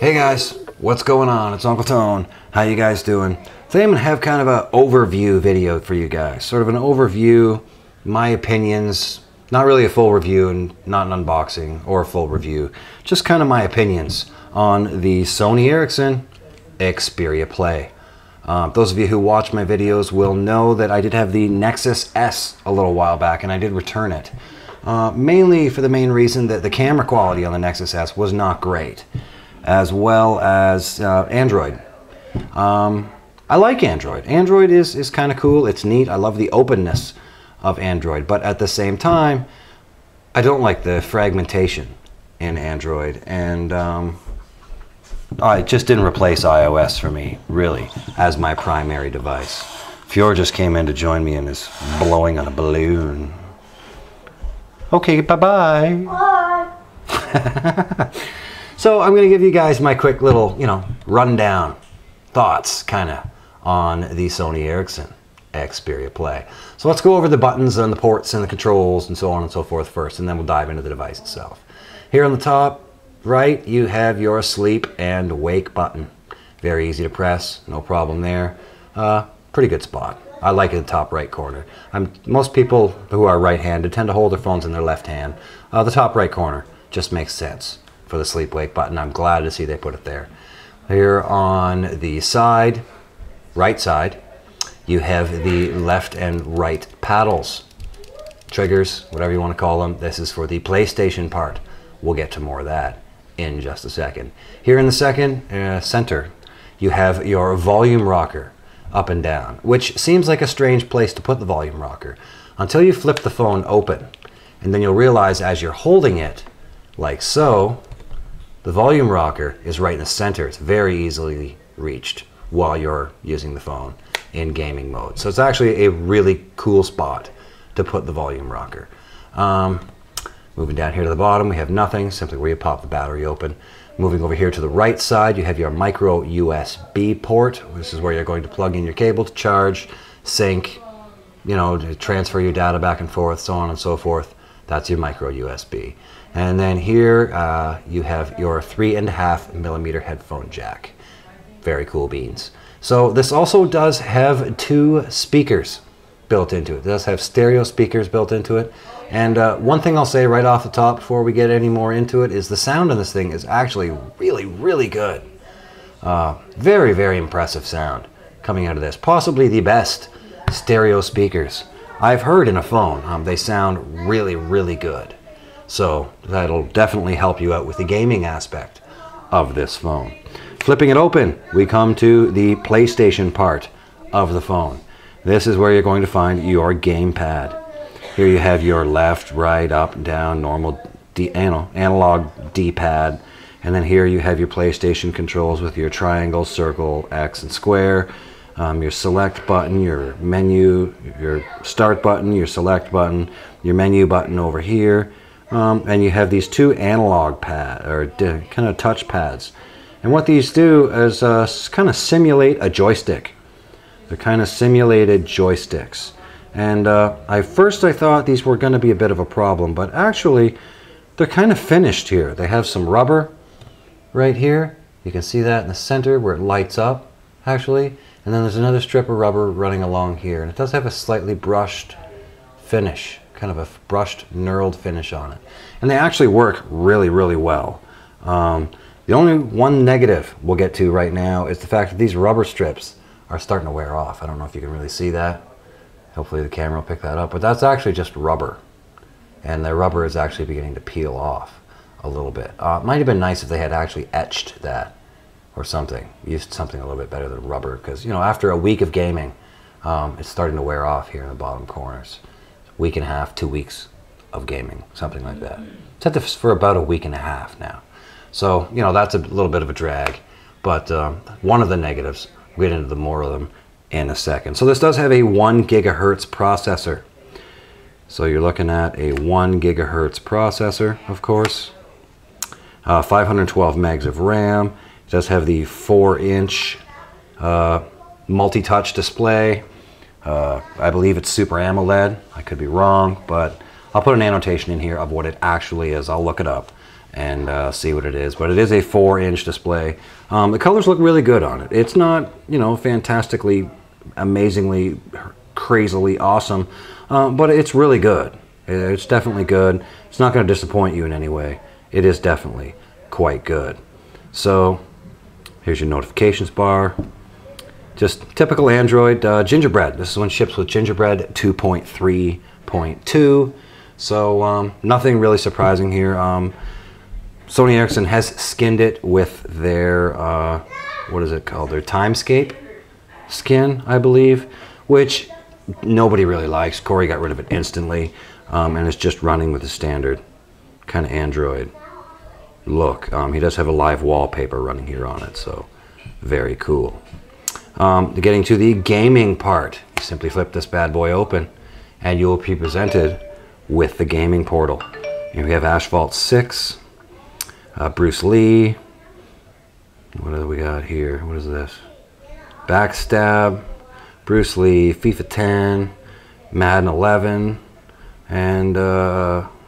Hey guys, what's going on? It's Uncle Tone. How you guys doing? Today I'm going to have kind of an overview video for you guys. Sort of an overview, my opinions, not really a full review and not an unboxing or a full review. Just kind of my opinions on the Sony Ericsson Xperia Play. Those of you who watch my videos will know that I did have the Nexus S a little while back and I did return it. Mainly for the main reason that the camera quality on the Nexus S was not great, as well as Android. I like Android. Android is kind of cool. It's neat. I love the openness of Android, but at the same time, I don't like the fragmentation in Android, and it just didn't replace iOS for me, really, as my primary device. Fjord just came in to join me and is blowing on a balloon. Okay, bye-bye. Bye. So I'm going to give you guys my quick little, rundown thoughts, kind of, on the Sony Ericsson Xperia Play. So let's go over the buttons and the ports and the controls and so on and so forth first, and then we'll dive into the device itself. Here on the top right, you have your sleep and wake button. Very easy to press, no problem there. Pretty good spot. I like it in the top right corner. Most people who are right-handed tend to hold their phones in their left hand. The top right corner just makes sense for the sleep-wake button. I'm glad to see they put it there. Here on the side, right side, you have the left and right paddles. Triggers, whatever you want to call them. This is for the PlayStation part. We'll get to more of that in just a second. Here in the second center, you have your volume rocker. Up and down, which seems like a strange place to put the volume rocker until you flip the phone open, and then you'll realize as you're holding it like so, the volume rocker is right in the center. It's very easily reached while you're using the phone in gaming mode. So it's actually a really cool spot to put the volume rocker. Moving down here to the bottom, we have nothing, simply where you pop the battery open. Moving over here to the right side, you have your micro USB port. This is where you're going to plug in your cable to charge, sync, to transfer your data back and forth, so on and so forth. That's your micro USB. And then here you have your 3.5mm headphone jack. Very cool beans. So this also does have two speakers built into it. It does have stereo speakers built into it. And one thing I'll say right off the top before we get any more into it is the sound on this thing is actually really, really good. Very, very impressive sound coming out of this. Possibly the best stereo speakers I've heard in a phone. They sound really, really good. So that'll definitely help you out with the gaming aspect of this phone. Flipping it open, we come to the PlayStation part of the phone. This is where you're going to find your gamepad. Here you have your left, right, up, down, normal analog D-pad. And then here you have your PlayStation controls with your triangle, circle, X, and square. Your select button, your menu, your start button, your select button, your menu button over here. And you have these two analog kind of touch pads. And what these do is kind of simulate a joystick. They're kind of simulated joysticks. And first I thought these were going to be a bit of a problem, but actually they're kind of finished here. They have some rubber right here. You can see that in the center where it lights up, actually. And then there's another strip of rubber running along here. And it does have a slightly brushed finish, kind of a brushed, knurled finish on it. And they actually work really, really well. The only one negative we'll get to right now is the fact that these rubber strips are starting to wear off. I don't know if you can really see that. Hopefully the camera will pick that up, but that's actually just rubber. And the rubber is actually beginning to peel off a little bit. It might have been nice if they had actually etched that or something. Used something a little bit better than rubber, because, after a week of gaming, it's starting to wear off here in the bottom corners. Week and a half, 2 weeks of gaming, something like that. It's at this for about a week and a half now. So, that's a little bit of a drag, but one of the negatives. We'll get into the more of them in a second. So this does have a 1 gigahertz processor. So you're looking at a 1 gigahertz processor, of course. 512 megs of RAM. It does have the 4-inch multi-touch display. I believe it's Super AMOLED. I could be wrong, but I'll put an annotation in here of what it actually is. I'll look it up and see what it is. But it is a 4-inch display. The colors look really good on it. It's not, you know, fantastically, amazingly, crazily awesome, but it's really good. It's definitely good. It's not going to disappoint you in any way. It is definitely quite good. So here's your notifications bar. Just typical Android. Gingerbread. This is when it ships with Gingerbread 2.3.2. So nothing really surprising here. Sony Ericsson has skinned it with their, what is it called? Their Timescape skin, I believe, which nobody really likes. Corey got rid of it instantly, and it's just running with the standard kind of Android look. He does have a live wallpaper running here on it, so very cool. Getting to the gaming part, you simply flip this bad boy open, and you will be presented with the gaming portal. Here we have Asphalt 6. Bruce Lee. What do we got here? What is this? Backstab, Bruce Lee, FIFA 10, Madden 11, and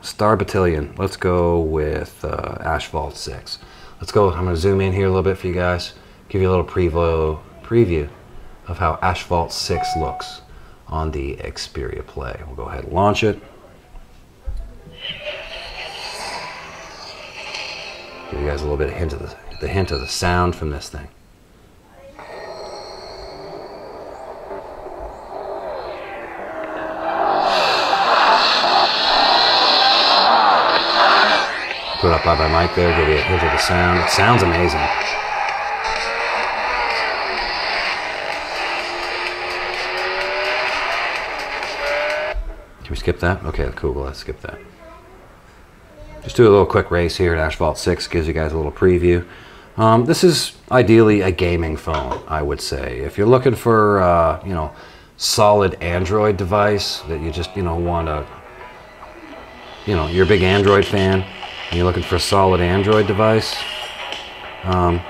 Star Battalion. Let's go with Asphalt 6. Let's go. I'm going to zoom in here a little bit for you guys. Give you a little preview of how Asphalt 6 looks on the Xperia Play. We'll go ahead and launch it. Give you guys a little bit of hint of the hint of the sound from this thing. Put it up by my mic there, give you a hint of the sound. It sounds amazing. Can we skip that? Okay, cool. Let's skip that. Just do a little quick race here at Asphalt 6, gives you guys a little preview. This is ideally a gaming phone, I would say. If you're looking for, you know, solid Android device that you just, you know, want to, you know, you're a big Android fan and you're looking for a solid Android device,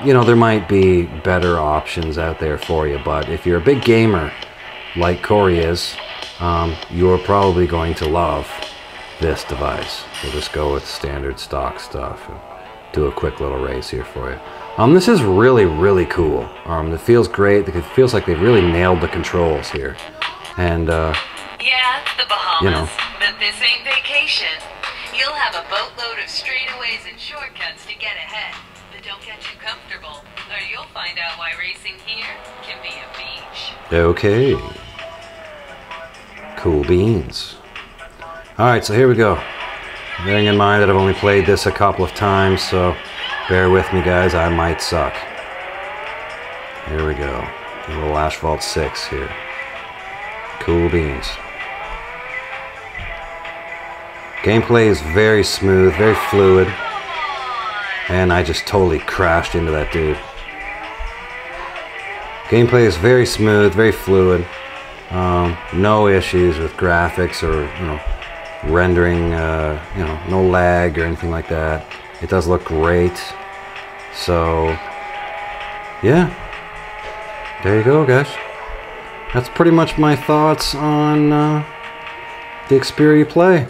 you know, there might be better options out there for you. But if you're a big gamer like Corey is, you're probably going to love this device. We'll just go with standard stock stuff and do a quick little race here for you. This is really, really cool. It feels great. It feels like they've really nailed the controls here. And, yeah, the Bahamas, you know, but this ain't vacation. You'll have a boatload of straightaways and shortcuts to get ahead. But don't get too comfortable, or you'll find out why racing here can be a beach. Okay. Cool beans. Alright, so here we go. Bearing in mind that I've only played this a couple of times, so bear with me guys, I might suck. Here we go. A little Asphalt 6 here. Cool beans. Gameplay is very smooth, very fluid. And I just totally crashed into that dude. Gameplay is very smooth, very fluid. No issues with graphics or, you know, rendering, you know, no lag or anything like that. It does look great. So, yeah. There you go, guys. That's pretty much my thoughts on the Xperia Play.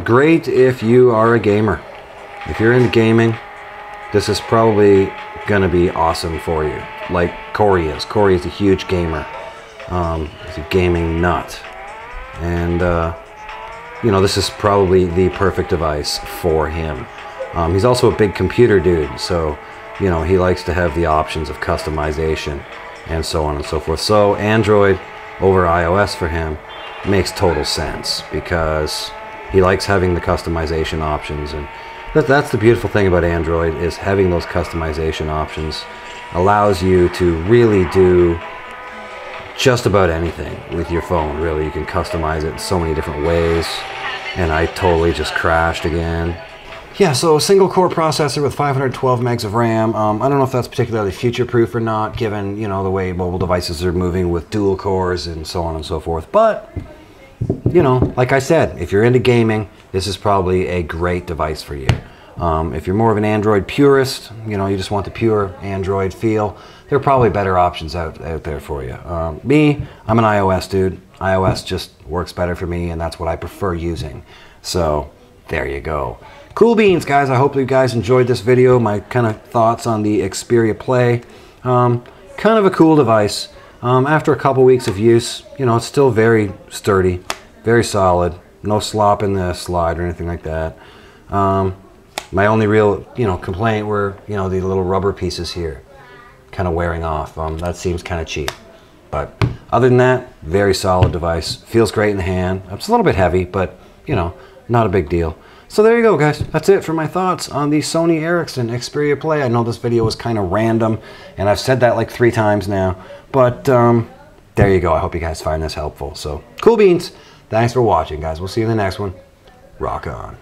Great if you are a gamer. If you're into gaming, this is probably gonna be awesome for you. Like Corey is. Corey is a huge gamer. He's a gaming nut. And, you know, this is probably the perfect device for him. He's also a big computer dude, so, you know, he likes to have the options of customization and so on and so forth. So Android over iOS for him makes total sense because he likes having the customization options. And that's the beautiful thing about Android, is having those customization options allows you to really do just about anything with your phone. Really, you can customize it in so many different ways. And I totally just crashed again. Yeah, so a single core processor with 512 megs of RAM. I don't know if that's particularly future-proof or not, given, you know, the way mobile devices are moving with dual cores and so on and so forth. But, you know, like I said, if you're into gaming, this is probably a great device for you. If you're more of an Android purist, you know, you just want the pure Android feel, there are probably better options out there for you. Me, I'm an iOS dude. iOS just works better for me, and that's what I prefer using. So, there you go. Cool beans, guys. I hope you guys enjoyed this video. My kind of thoughts on the Xperia Play. Kind of a cool device. After a couple weeks of use, you know, it's still very sturdy, very solid. No slop in the slide or anything like that. My only real, you know, complaint were, you know, the little rubber pieces here kind of wearing off. That seems kind of cheap. But other than that, very solid device. Feels great in the hand. It's a little bit heavy, but, you know, not a big deal. So there you go, guys. That's it for my thoughts on the Sony Ericsson Xperia Play. I know this video was kind of random, and I've said that like 3 times now. But there you go. I hope you guys find this helpful. So, cool beans. Thanks for watching, guys. We'll see you in the next one. Rock on.